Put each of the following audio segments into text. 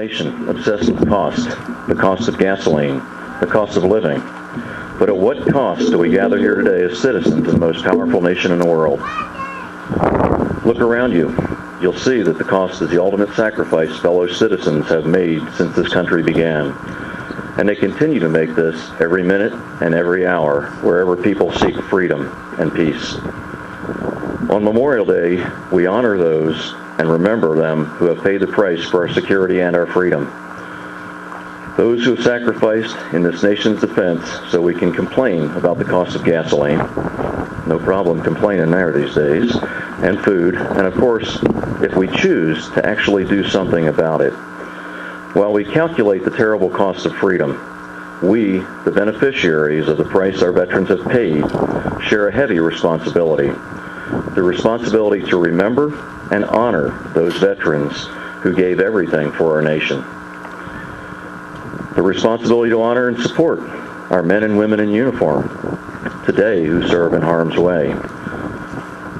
nation obsessed with cost, the cost of gasoline, the cost of living. But at what cost do we gather here today as citizens of the most powerful nation in the world? Look around you. You'll see that the cost is the ultimate sacrifice fellow citizens have made since this country began. And they continue to make this every minute and every hour, wherever people seek freedom and peace. On Memorial Day, we honor those and remember them who have paid the price for our security and our freedom. Those who have sacrificed in this nation's defense so we can complain about the cost of gasoline. No problem complaining there these days. And food. And of course, if we choose to actually do something about it. While we calculate the terrible cost of freedom, we, the beneficiaries of the price our veterans have paid, share a heavy responsibility. The responsibility to remember and honor those veterans who gave everything for our nation. The responsibility to honor and support our men and women in uniform today who serve in harm's way.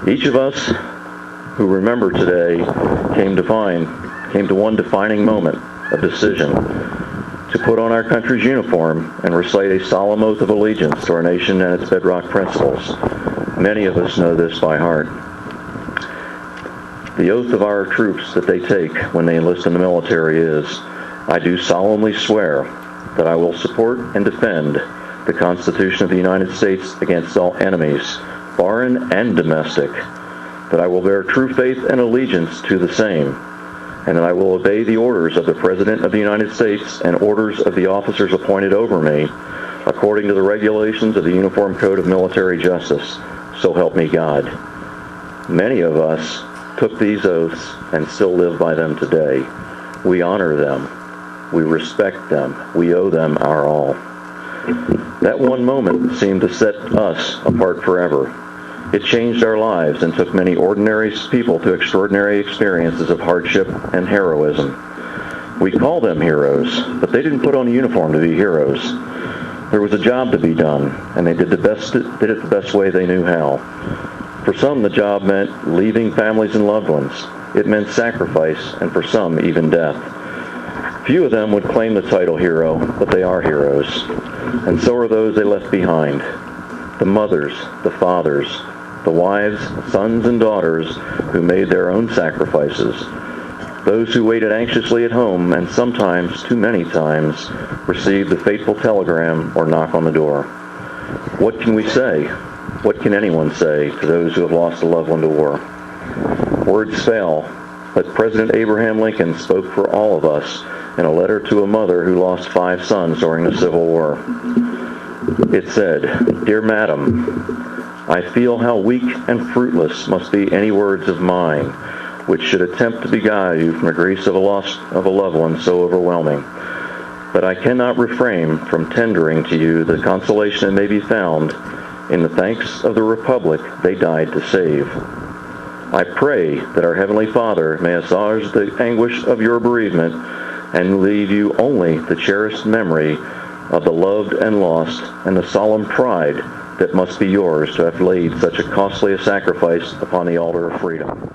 Each of us who remember today came to one defining moment, a decision to put on our country's uniform and recite a solemn oath of allegiance to our nation and its bedrock principles. Many of us know this by heart. The oath of our troops that they take when they enlist in the military is, I do solemnly swear that I will support and defend the Constitution of the United States against all enemies, foreign and domestic, that I will bear true faith and allegiance to the same, and that I will obey the orders of the President of the United States and orders of the officers appointed over me, according to the regulations of the Uniform Code of Military Justice. So help me God. Many of us took these oaths and still live by them today. We honor them. We respect them. We owe them our all. That one moment seemed to set us apart forever. It changed our lives and took many ordinary people to extraordinary experiences of hardship and heroism. We call them heroes, but they didn't put on a uniform to be heroes. There was a job to be done, and they did it the best way they knew how. For some, the job meant leaving families and loved ones. It meant sacrifice, and for some, even death. Few of them would claim the title hero, but they are heroes. And so are those they left behind. The mothers, the fathers, the wives, sons, and daughters who made their own sacrifices. Those who waited anxiously at home and sometimes, too many times, received the fateful telegram or knock on the door. What can we say? What can anyone say to those who have lost a loved one to war? Words fail, but President Abraham Lincoln spoke for all of us in a letter to a mother who lost 5 sons during the Civil War. It said, Dear Madam, I feel how weak and fruitless must be any words of mine, which should attempt to beguile you from the griefs of a loss of a loved one so overwhelming. But I cannot refrain from tendering to you the consolation that may be found in the thanks of the Republic they died to save. I pray that our Heavenly Father may assuage the anguish of your bereavement and leave you only the cherished memory of the loved and lost and the solemn pride that must be yours to have laid such a costly sacrifice upon the altar of freedom.